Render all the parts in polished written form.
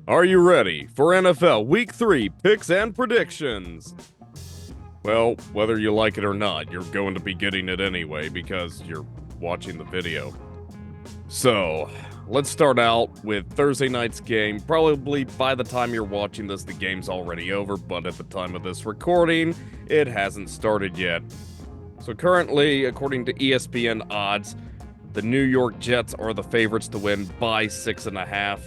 Are you ready for NFL Week 3 picks and predictions? Well, whether you like it or not, you're going to be getting it anyway because you're watching the video. So, let's start out with Thursday night's game. Probably by the time you're watching this, the game's already over, but at the time of this recording, it hasn't started yet. So currently, according to ESPN odds, the New York Jets are the favorites to win by 6.5.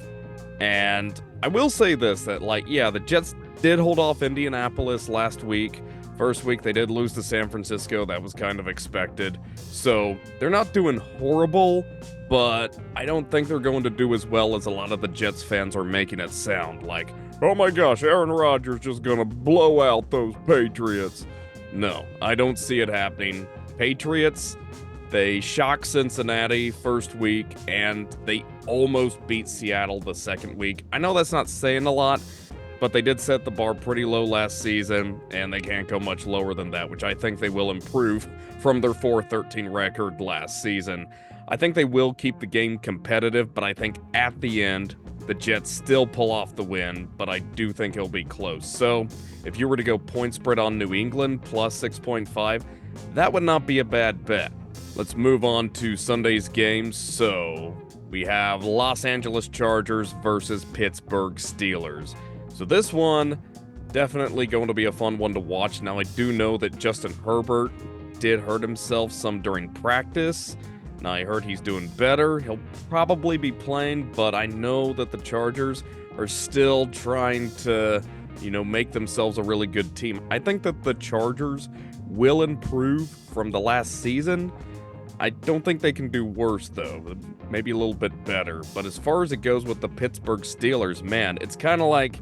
And I will say this, that the Jets did hold off Indianapolis last week. First week, they did lose to San Francisco. That was kind of expected. So they're not doing horrible, but I don't think they're going to do as well as a lot of the Jets fans are making it sound. Like, oh my gosh, Aaron Rodgers just going to blow out those Patriots. No, I don't see it happening. Patriots, they shocked Cincinnati first week, and they almost beat Seattle the second week. I know that's not saying a lot, but they did set the bar pretty low last season, and they can't go much lower than that, which I think they will improve from their 4-13 record last season. I think they will keep the game competitive, but I think at the end, the Jets still pull off the win, but I do think it'll be close. So if you were to go point spread on New England plus 6.5, that would not be a bad bet. Let's move on to Sunday's games. So we have Los Angeles Chargers versus Pittsburgh Steelers. So this one, definitely going to be a fun one to watch. Now, I do know that Justin Herbert did hurt himself some during practice. Now, I heard he's doing better. He'll probably be playing, but I know that the Chargers are still trying to, make themselves a really good team. I think that the Chargers will improve from the last season. I don't think they can do worse, though. Maybe a little bit better. But as far as it goes with the Pittsburgh Steelers, man, it's kind of like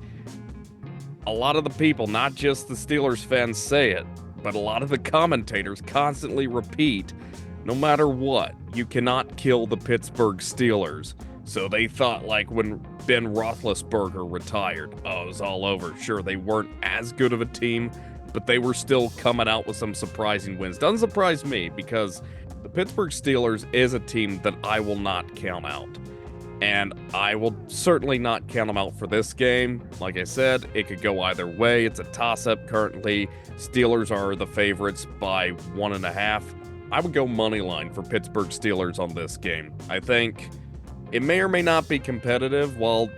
a lot of the people, not just the Steelers fans, say it, but a lot of the commentators constantly repeat, no matter what, you cannot kill the Pittsburgh Steelers. So they thought, like, when Ben Roethlisberger retired, it was all over. Sure, they weren't as good of a team, but they were still coming out with some surprising wins. Doesn't surprise me, because the Pittsburgh Steelers is a team that I will not count out. And I will certainly not count them out for this game. Like I said, it could go either way. It's a toss-up currently. Steelers are the favorites by 1.5. I would go money line for Pittsburgh Steelers on this game. I think it may or may not be competitive. While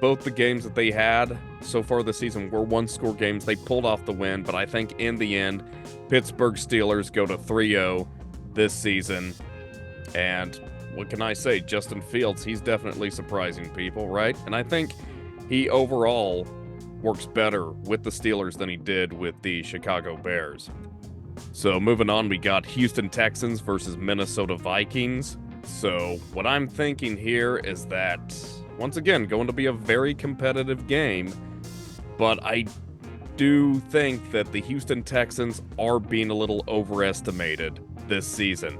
both the games that they had so far this season were one-score games, they pulled off the win. But I think in the end, Pittsburgh Steelers go to 3-0 this season. And what can I say? Justin Fields, he's definitely surprising people, right? And I think he overall works better with the Steelers than he did with the Chicago Bears. So moving on, we got Houston Texans versus Minnesota Vikings. So what I'm thinking here is that, once again, going to be a very competitive game, but I do think that the Houston Texans are being a little overestimated this season.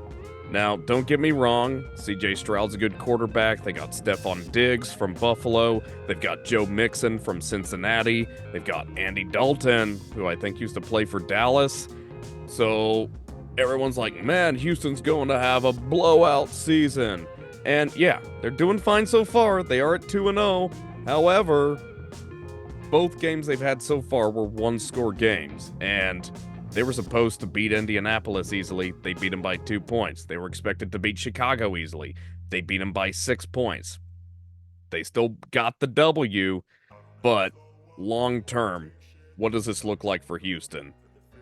Now, don't get me wrong, C.J. Stroud's a good quarterback. They got Stephon Diggs from Buffalo. They've got Joe Mixon from Cincinnati. They've got Andy Dalton, who I think used to play for Dallas. So everyone's like, man, Houston's going to have a blowout season. And yeah, they're doing fine so far. They are at 2-0. However, both games they've had so far were one-score games. And they were supposed to beat Indianapolis easily. They beat them by 2 points. They were expected to beat Chicago easily. They beat them by 6 points. They still got the W, but long term, what does this look like for Houston?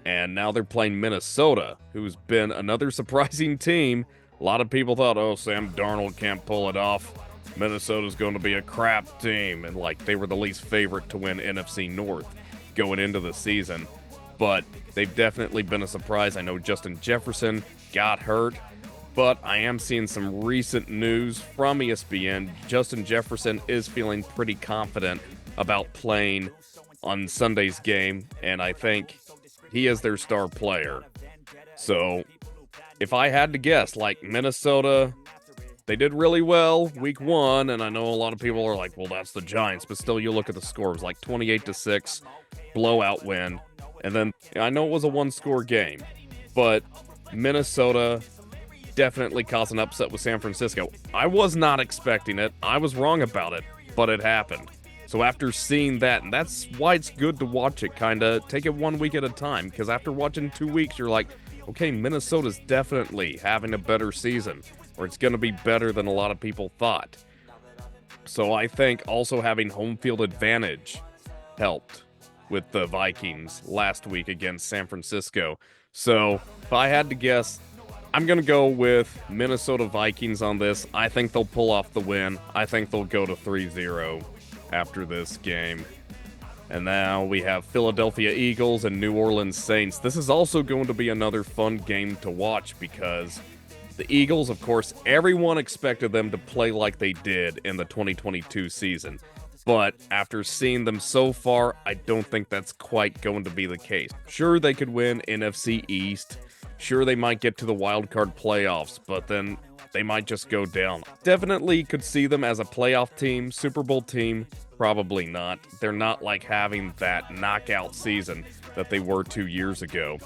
And now they're playing Minnesota, who's been another surprising team. A lot of people thought, Sam Darnold can't pull it off. Minnesota's going to be a crap team. And they were the least favorite to win NFC North going into the season. But they've definitely been a surprise. I know Justin Jefferson got hurt, but I am seeing some recent news from ESPN. Justin Jefferson is feeling pretty confident about playing on Sunday's game, and I think he is their star player. So if I had to guess, Minnesota, they did really well week 1, and I know a lot of people are like, well, that's the Giants, but still, you look at the score, it was 28-6, blowout win. And then, I know it was a one-score game, but Minnesota definitely caused an upset with San Francisco. I was not expecting it. I was wrong about it, but it happened. So after seeing that, and that's why it's good to watch it, kind of take it 1 week at a time, because after watching 2 weeks, you're like, okay, Minnesota's definitely having a better season, or it's going to be better than a lot of people thought. So I think also having home field advantage helped with the Vikings last week against San Francisco. So if I had to guess, I'm going to go with Minnesota Vikings on this. I think they'll pull off the win. I think they'll go to 3-0 after this game. And now we have Philadelphia Eagles and New Orleans Saints. This is also going to be another fun game to watch because the Eagles, of course, everyone expected them to play like they did in the 2022 season. But after seeing them so far, I don't think that's quite going to be the case. Sure, they could win NFC East. Sure, they might get to the wild card playoffs, but then they might just go down. Definitely could see them as a playoff team, Super Bowl team. Probably not. They're not like having that knockout season that they were 2 years ago.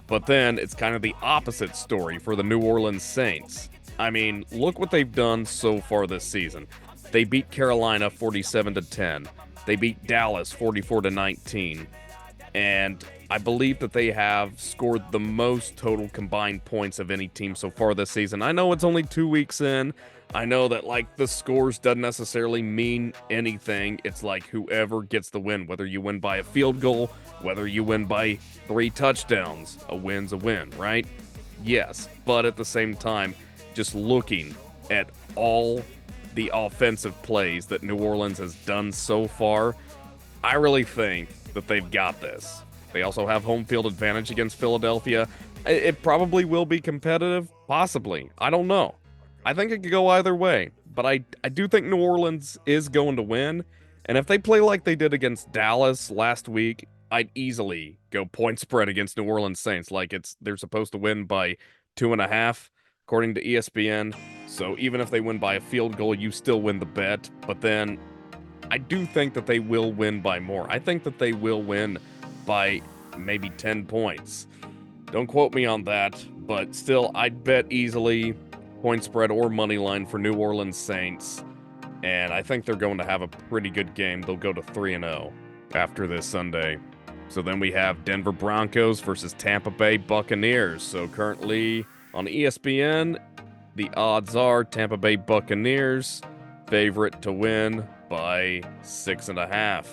But then it's kind of the opposite story for the New Orleans Saints. I mean, look what they've done so far this season. They beat Carolina 47-10. They beat Dallas 44-19. And I believe that they have scored the most total combined points of any team so far this season. I know it's only 2 weeks in. I know that, like, the scores doesn't necessarily mean anything. It's like whoever gets the win, whether you win by a field goal, whether you win by 3 touchdowns, a win's a win, right? Yes, but at the same time, just looking at all the offensive plays that New Orleans has done so far, I really think that they've got this. They also have home field advantage against Philadelphia. It probably will be competitive, possibly. I don't know. I think it could go either way, but I do think New Orleans is going to win, and if they play like they did against Dallas last week, I'd easily go point spread against New Orleans Saints, like they're supposed to win by 2.5, according to ESPN, so even if they win by a field goal, you still win the bet, but then I do think that they will win by more. I think that they will win by maybe 10 points. Don't quote me on that, but still, I'd bet easily point spread or money line for New Orleans Saints, and I think they're going to have a pretty good game. They'll go to 3-0 after this Sunday. So then we have Denver Broncos versus Tampa Bay Buccaneers. So currently on ESPN, the odds are Tampa Bay Buccaneers favorite to win by 6.5.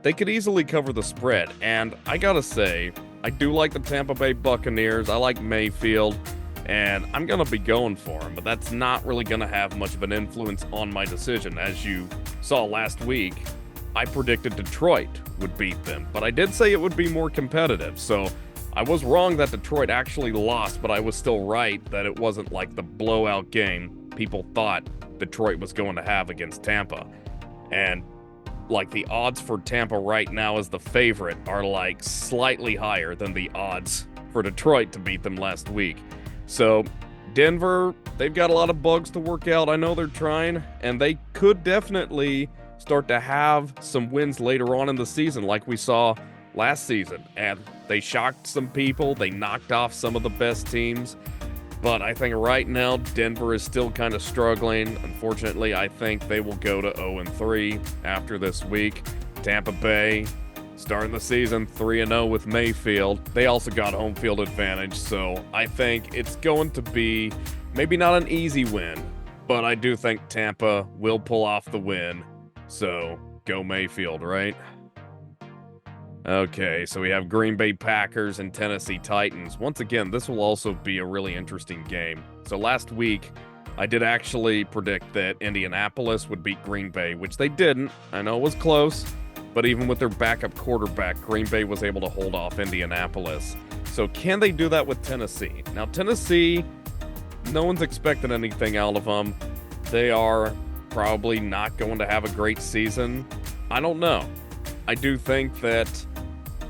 They could easily cover the spread, and I gotta say, I do like the Tampa Bay Buccaneers. I like Mayfield, and I'm going to be going for him, but that's not really going to have much of an influence on my decision. As you saw last week, I predicted Detroit would beat them, but I did say it would be more competitive, so I was wrong that Detroit actually lost, but I was still right that it wasn't like the blowout game people thought Detroit was going to have against Tampa. And like the odds for Tampa right now as the favorite are like slightly higher than the odds for Detroit to beat them last week. So, Denver, they've got a lot of bugs to work out. I know they're trying, and they could definitely start to have some wins later on in the season like we saw last season. And they shocked some people. They knocked off some of the best teams. But I think right now, Denver is still kind of struggling. Unfortunately, I think they will go to 0-3 after this week. Tampa Bay, starting the season 3-0 with Mayfield. They also got home field advantage, so I think it's going to be maybe not an easy win, but I do think Tampa will pull off the win. So go Mayfield, right? Okay, so we have Green Bay Packers and Tennessee Titans. Once again, this will also be a really interesting game. So last week, I did actually predict that Indianapolis would beat Green Bay, which they didn't. I know it was close, but even with their backup quarterback, Green Bay was able to hold off Indianapolis. So can they do that with Tennessee? Now, Tennessee, no one's expecting anything out of them. They are probably not going to have a great season. I don't know. I do think that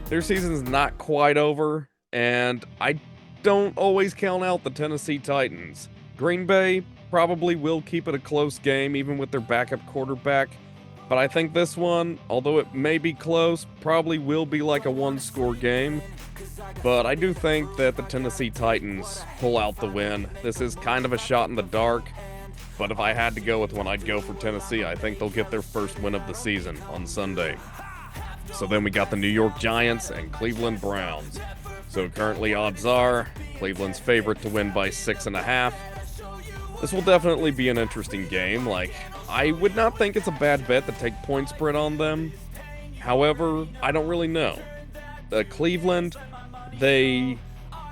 their season's not quite over, and I don't always count out the Tennessee Titans. Green Bay probably will keep it a close game, even with their backup quarterback. But I think this one, although it may be close, probably will be like a one-score game. But I do think that the Tennessee Titans pull out the win. This is kind of a shot in the dark. But if I had to go with one, I'd go for Tennessee. I think they'll get their first win of the season on Sunday. So then we got the New York Giants and Cleveland Browns. So currently odds are Cleveland's favorite to win by 6.5. This will definitely be an interesting game. I would not think it's a bad bet to take point spread on them. However, I don't really know. Cleveland, they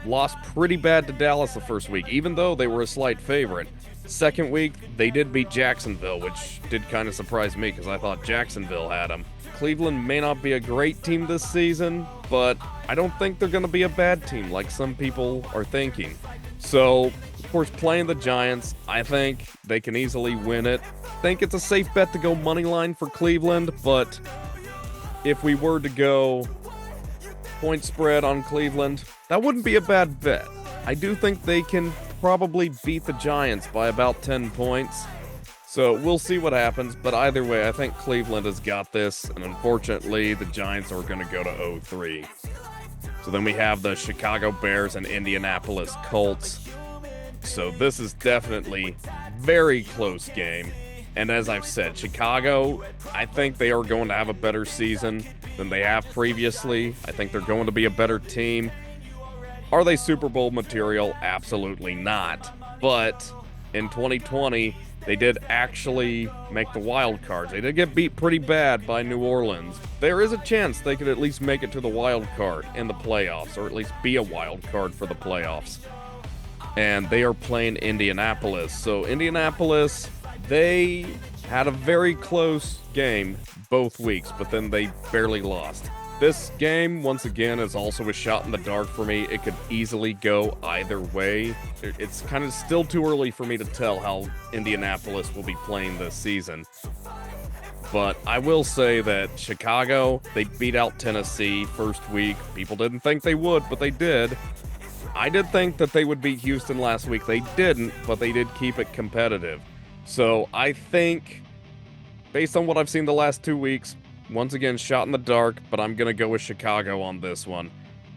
lost pretty bad to Dallas the first week, even though they were a slight favorite. Second week, they did beat Jacksonville, which did kind of surprise me because I thought Jacksonville had them. Cleveland may not be a great team this season, but I don't think they're going to be a bad team like some people are thinking. So, of course, playing the Giants, I think they can easily win it. I think it's a safe bet to go money line for Cleveland, but if we were to go point spread on Cleveland, that wouldn't be a bad bet. I do think they can probably beat the Giants by about 10 points. So we'll see what happens, but either way, I think Cleveland has got this, and unfortunately, the Giants are going to go to 0-3. So then we have the Chicago Bears and Indianapolis Colts. So this is definitely a very close game. And as I've said, Chicago, I think they are going to have a better season than they have previously. I think they're going to be a better team. Are they Super Bowl material? Absolutely not. But in 2020, they did actually make the wild cards. They did get beat pretty bad by New Orleans. There is a chance they could at least make it to the wild card in the playoffs, or at least be a wild card for the playoffs. And they are playing Indianapolis. So Indianapolis, they had a very close game both weeks, but then they barely lost. This game, once again, is also a shot in the dark for me. It could easily go either way. It's kind of still too early for me to tell how Indianapolis will be playing this season. But I will say that Chicago, they beat out Tennessee first week. People didn't think they would, but they did. I did think that they would beat Houston last week. They didn't, but they did keep it competitive. So I think, based on what I've seen the last 2 weeks, once again, shot in the dark, but I'm going to go with Chicago on this one.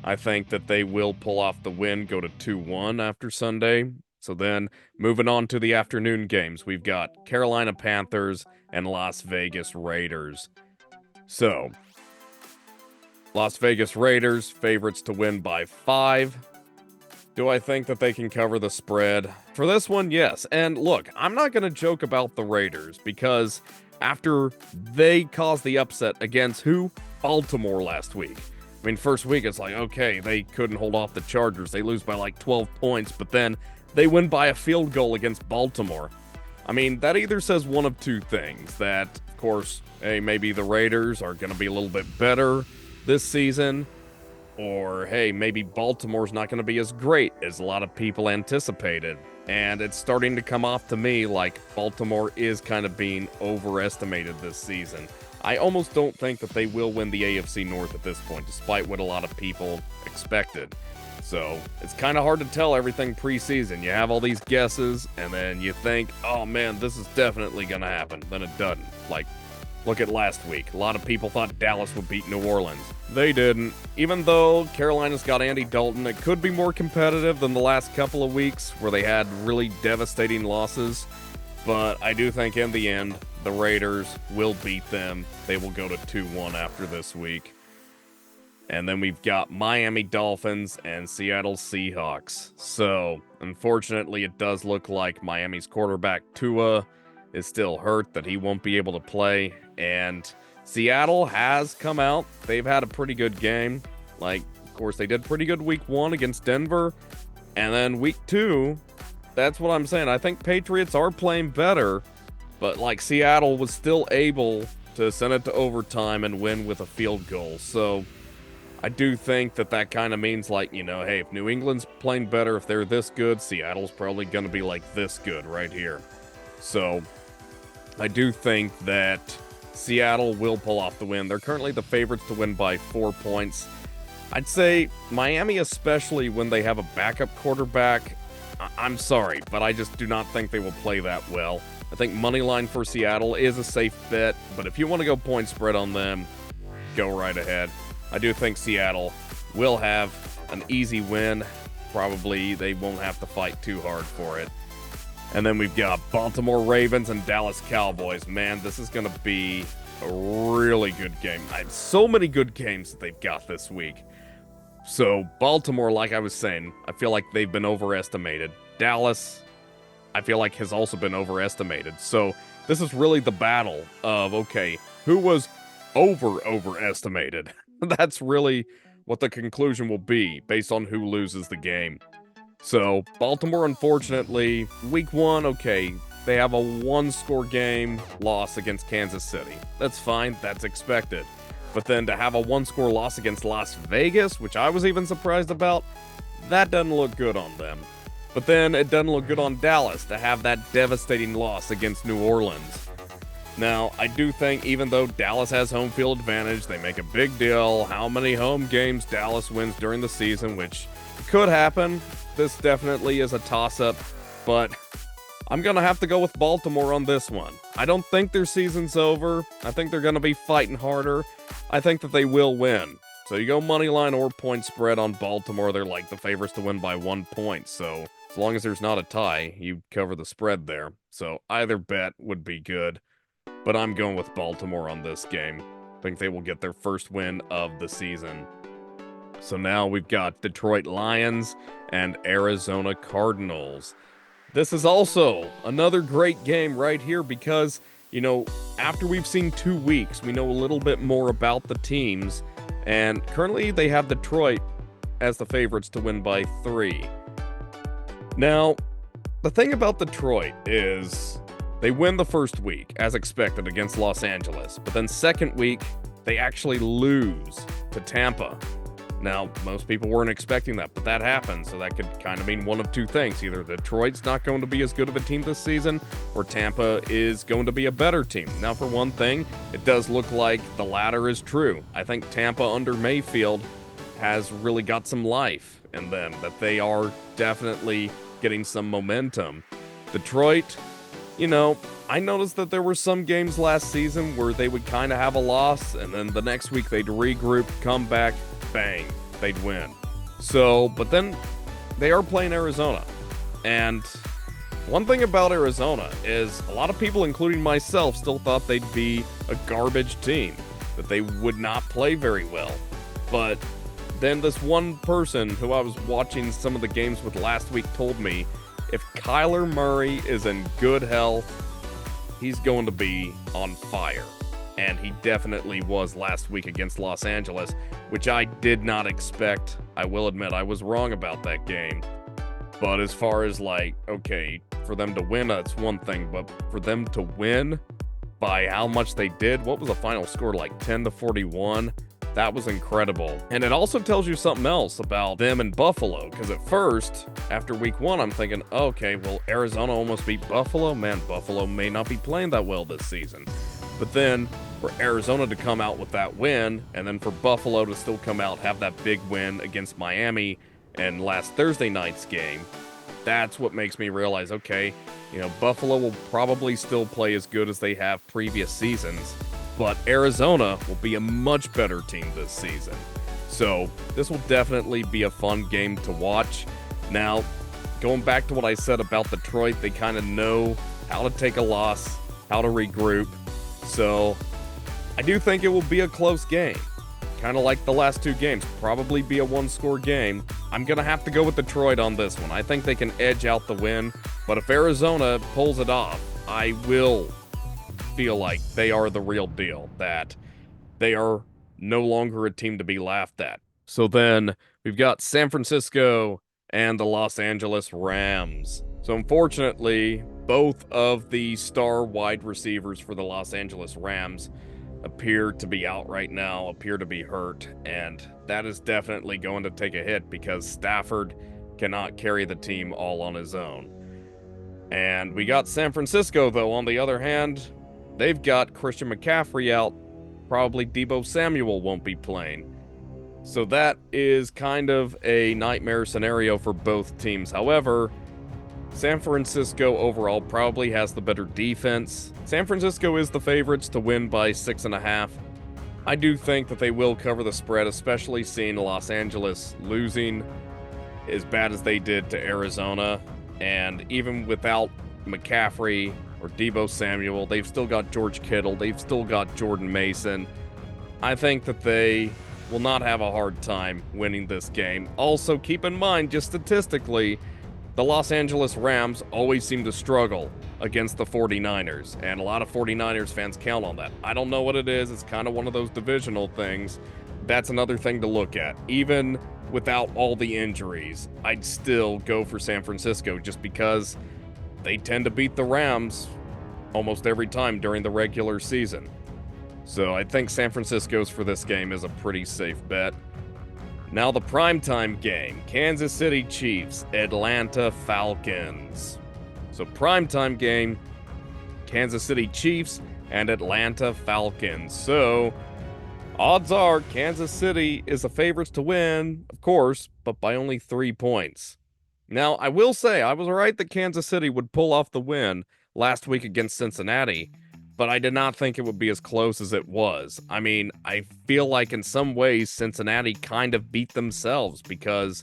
I think that they will pull off the win, go to 2-1 after Sunday. So then, moving on to the afternoon games, we've got Carolina Panthers and Las Vegas Raiders. So, Las Vegas Raiders, favorites to win by 5. Do I think that they can cover the spread? For this one, yes. And look, I'm not going to joke about the Raiders because after they caused the upset against who? Baltimore last week. I mean, first week it's like, okay, they couldn't hold off the Chargers. They lose by like 12 points, but then they win by a field goal against Baltimore. I mean, that either says one of two things. That, of course, hey, maybe the Raiders are going to be a little bit better this season. Or, hey, maybe Baltimore's not going to be as great as a lot of people anticipated. And it's starting to come off to me like Baltimore is kind of being overestimated this season. I almost don't think that they will win the AFC North at this point, despite what a lot of people expected. So it's kind of hard to tell everything preseason. You have all these guesses, and then you think, oh man, this is definitely going to happen. Then it doesn't. Like, look at last week. A lot of people thought Dallas would beat New Orleans. They didn't. Even though Carolina's got Andy Dalton, it could be more competitive than the last couple of weeks where they had really devastating losses. But I do think in the end, the Raiders will beat them. They will go to 2-1 after this week. And then we've got Miami Dolphins and Seattle Seahawks. So, unfortunately, it does look like Miami's quarterback Tua is still hurt, that he won't be able to play. And Seattle has come out. They've had a pretty good game. Like, of course, they did pretty good week 1 against Denver. And then week 2, that's what I'm saying. I think Patriots are playing better. But, like, Seattle was still able to send it to overtime and win with a field goal. So I do think that that kind of means, like, you know, hey, if New England's playing better, if they're this good, Seattle's probably going to be like this good right here. So I do think that Seattle will pull off the win. They're currently the favorites to win by 4 points. I'd say Miami, especially when they have a backup quarterback, I'm sorry, but I just do not think they will play that well. I think money line for Seattle is a safe bet, but if you want to go point spread on them, go right ahead. I do think Seattle will have an easy win. Probably they won't have to fight too hard for it. And then we've got Baltimore Ravens and Dallas Cowboys. Man, this is going to be a really good game. I have so many good games that they've got this week. So, Baltimore, like I was saying, I feel like they've been overestimated. Dallas, I feel like has also been overestimated. So, this is really the battle of, okay, who was overestimated? That's really what the conclusion will be based on who loses the game. So, Baltimore, unfortunately, week 1, okay, they have a one-score game loss against Kansas City. That's fine, that's expected. But then to have a one-score loss against Las Vegas, which I was even surprised about, that doesn't look good on them. But then it doesn't look good on Dallas to have that devastating loss against New Orleans. Now, I do think even though Dallas has home field advantage, they make a big deal how many home games Dallas wins during the season, which could happen. This definitely is a toss-up, but I'm going to have to go with Baltimore on this one. I don't think their season's over. I think they're going to be fighting harder. I think that they will win. So you go money line or point spread on Baltimore. They're like the favorites to win by 1 point. So as long as there's not a tie, you cover the spread there. So either bet would be good. But I'm going with Baltimore on this game. I think they will get their first win of the season. So now we've got Detroit Lions and Arizona Cardinals. This is also another great game right here because, you know, after we've seen 2 weeks, we know a little bit more about the teams. And currently they have Detroit as the favorites to win by 3. Now, the thing about Detroit is they win the first week, as expected, against Los Angeles. But then second week, they actually lose to Tampa. Now, most people weren't expecting that, but that happened, so that could kind of mean one of 2 things. Either Detroit's not going to be as good of a team this season, or Tampa is going to be a better team. Now, for one thing, it does look like the latter is true. I think Tampa under Mayfield has really got some life in them, that they are definitely getting some momentum. Detroit, you know, I noticed that there were some games last season where they would kind of have a loss, and then the next week they'd regroup, come back, bang, they'd win. So, but then they are playing Arizona. And one thing about Arizona is a lot of people, including myself, still thought they'd be a garbage team, that they would not play very well. But then this one person who I was watching some of the games with last week told me if Kyler Murray is in good health, he's going to be on fire. And he definitely was last week against Los Angeles, which I did not expect. I will admit I was wrong about that game. But as far as like, okay, for them to win, that's one thing. But for them to win by how much they did, what was the final score, like 10-41? That was incredible. And it also tells you something else about them and Buffalo. Because at first, after week 1, I'm thinking, okay, well, Arizona almost beat Buffalo. Man, Buffalo may not be playing that well this season. But then for Arizona to come out with that win, and then for Buffalo to still come out, have that big win against Miami and last Thursday night's game, that's what makes me realize, okay, you know, Buffalo will probably still play as good as they have previous seasons, but Arizona will be a much better team this season. So this will definitely be a fun game to watch. Now, going back to what I said about Detroit, they kind of know how to take a loss, how to regroup. So I do think it will be a close game. Kind of like the last 2 games. Probably be a one-score game. I'm going to have to go with Detroit on this one. I think they can edge out the win. But if Arizona pulls it off, I will feel like they are the real deal. That they are no longer a team to be laughed at. So then we've got San Francisco and the Los Angeles Rams. So unfortunately, both of the star wide receivers for the Los Angeles Rams appear to be out right now, appear to be hurt, and that is definitely going to take a hit because Stafford cannot carry the team all on his own. And we got San Francisco, though, on the other hand, they've got Christian McCaffrey out. Probably Deebo Samuel won't be playing. So that is kind of a nightmare scenario for both teams. However, San Francisco overall probably has the better defense. San Francisco is the favorites to win by 6.5. I do think that they will cover the spread, especially seeing Los Angeles losing as bad as they did to Arizona. And even without McCaffrey or Deebo Samuel. They've still got George Kittle. They've still got Jordan Mason. I think that they will not have a hard time winning this game. Also, keep in mind, just statistically, the Los Angeles Rams always seem to struggle against the 49ers, and a lot of 49ers fans count on that. I don't know what it is. It's kind of one of those divisional things. That's another thing to look at. Even without all the injuries, I'd still go for San Francisco just because they tend to beat the Rams almost every time during the regular season. So I think San Francisco's for this game is a pretty safe bet. Now the primetime game, Kansas City Chiefs, Atlanta Falcons. So primetime game, Kansas City Chiefs and Atlanta Falcons. So odds are Kansas City is the favorites to win, of course, but by only 3 points. Now, I will say I was right that Kansas City would pull off the win last week against Cincinnati, but I did not think it would be as close as it was. I mean, I feel like in some ways Cincinnati kind of beat themselves because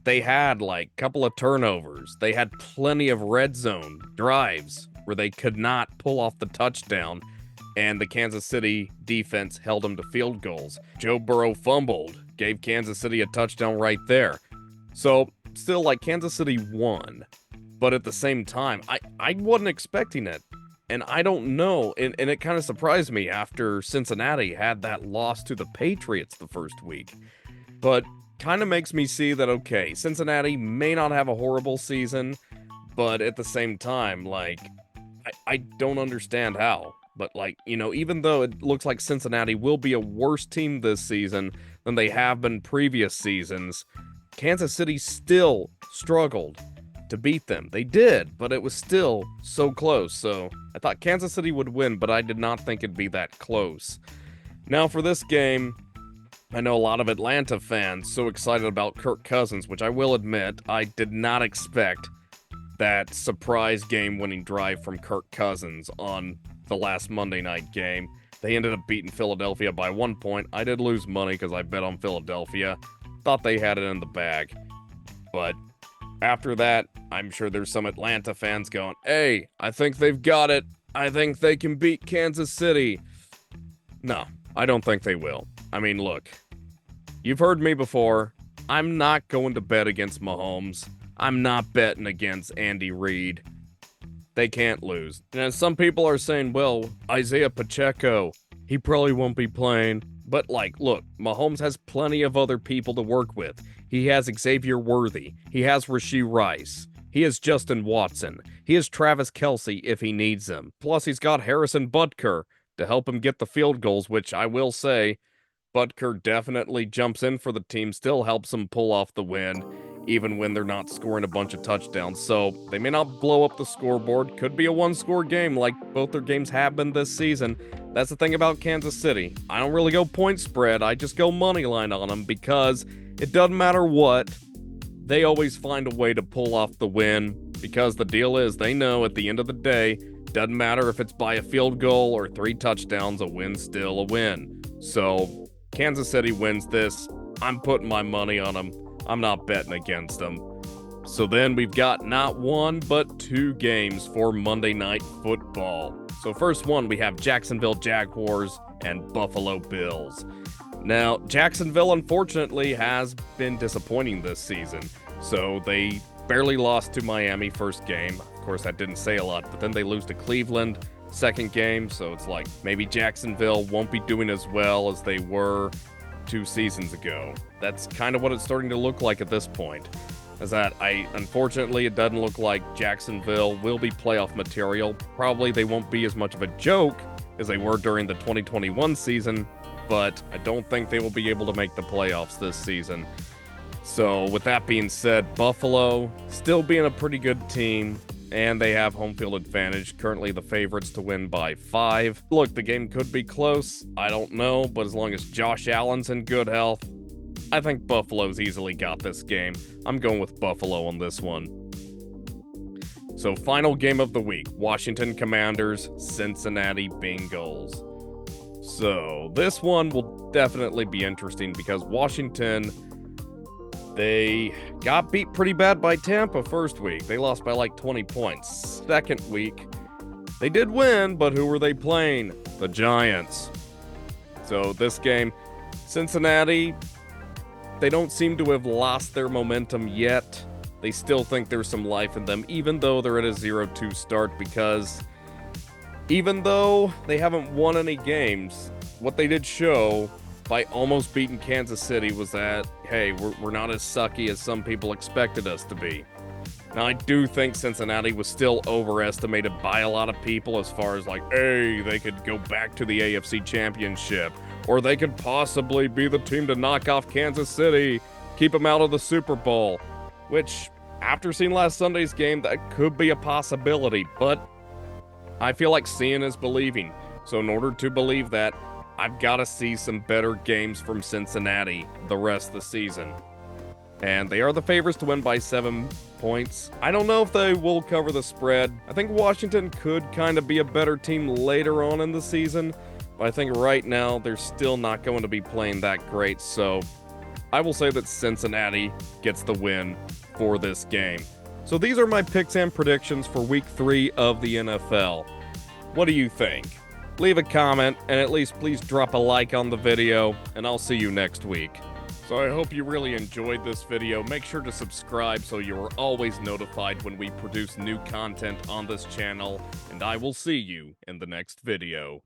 they had like a couple of turnovers. They had plenty of red zone drives where they could not pull off the touchdown, and the Kansas City defense held them to field goals. Joe Burrow fumbled, gave Kansas City a touchdown right there. So still, like, Kansas City won, but at the same time, I wasn't expecting it. And I don't know, and it kind of surprised me after Cincinnati had that loss to the Patriots the first week. But kind of makes me see that, okay, Cincinnati may not have a horrible season, but at the same time, like, I don't understand how. But, like, you know, even though it looks like Cincinnati will be a worse team this season than they have been previous seasons, Kansas City still struggled to beat them. They did, but it was still so close. So I thought Kansas City would win, but I did not think it'd be that close. Now for this game, I know a lot of Atlanta fans so excited about Kirk Cousins, which I will admit, I did not expect that surprise game-winning drive from Kirk Cousins on the last Monday night game. They ended up beating Philadelphia by 1 point. I did lose money because I bet on Philadelphia. Thought they had it in the bag. But after that, I'm sure there's some Atlanta fans going, hey, I think they've got it. I think they can beat Kansas City. No, I don't think they will. I mean, look, you've heard me before. I'm not going to bet against Mahomes. I'm not betting against Andy Reid. They can't lose. And some people are saying, well, Isaiah Pacheco, he probably won't be playing. But, like, look, Mahomes has plenty of other people to work with. He has Xavier Worthy. He has Rashee Rice. He has Justin Watson. He has Travis Kelce if he needs him. Plus, he's got Harrison Butker to help him get the field goals, which I will say, Butker definitely jumps in for the team, still helps them pull off the win, even when they're not scoring a bunch of touchdowns. So they may not blow up the scoreboard. Could be a one-score game like both their games have been this season. That's the thing about Kansas City. I don't really go point spread. I just go money line on them because it doesn't matter what. They always find a way to pull off the win because the deal is they know at the end of the day, doesn't matter if it's by a field goal or 3 touchdowns, a win's still a win. So Kansas City wins this. I'm putting my money on them. I'm not betting against them. So then we've got not one, but 2 games for Monday Night Football. So first one, we have Jacksonville Jaguars and Buffalo Bills. Now, Jacksonville, unfortunately, has been disappointing this season. So they barely lost to Miami first game. Of course, that didn't say a lot, but then they lose to Cleveland second game. So it's like maybe Jacksonville won't be doing as well as they were 2 seasons ago. That's kind of what it's starting to look like at this point. Unfortunately, it doesn't look like Jacksonville will be playoff material. Probably they won't be as much of a joke as they were during the 2021 season, but I don't think they will be able to make the playoffs this season. So with that being said, Buffalo still being a pretty good team, and they have home field advantage, currently the favorites to win by 5. Look, the game could be close, I don't know, but as long as Josh Allen's in good health, I think Buffalo's easily got this game. I'm going with Buffalo on this one. So final game of the week, Washington Commanders, Cincinnati Bengals. So this one will definitely be interesting because Washington, They got beat pretty bad by Tampa first week. They lost by like 20 points. Second week, they did win, but who were they playing? The Giants. So this game, Cincinnati, they don't seem to have lost their momentum yet. They still think there's some life in them, even though they're at a 0-2 start, because even though they haven't won any games, what they did show by almost beating Kansas City was that, hey, we're not as sucky as some people expected us to be. Now, I do think Cincinnati was still overestimated by a lot of people as far as like, hey, they could go back to the AFC Championship, or they could possibly be the team to knock off Kansas City, keep them out of the Super Bowl, which, after seeing last Sunday's game, that could be a possibility, but I feel like seeing is believing. So in order to believe that, I've got to see some better games from Cincinnati the rest of the season. And they are the favorites to win by 7 points. I don't know if they will cover the spread. I think Washington could kind of be a better team later on in the season, but I think right now they're still not going to be playing that great. So I will say that Cincinnati gets the win for this game. So these are my picks and predictions for Week 3 of the NFL. What do you think? Leave a comment, and at least please drop a like on the video, and I'll see you next week. So I hope you really enjoyed this video. Make sure to subscribe so you are always notified when we produce new content on this channel, and I will see you in the next video.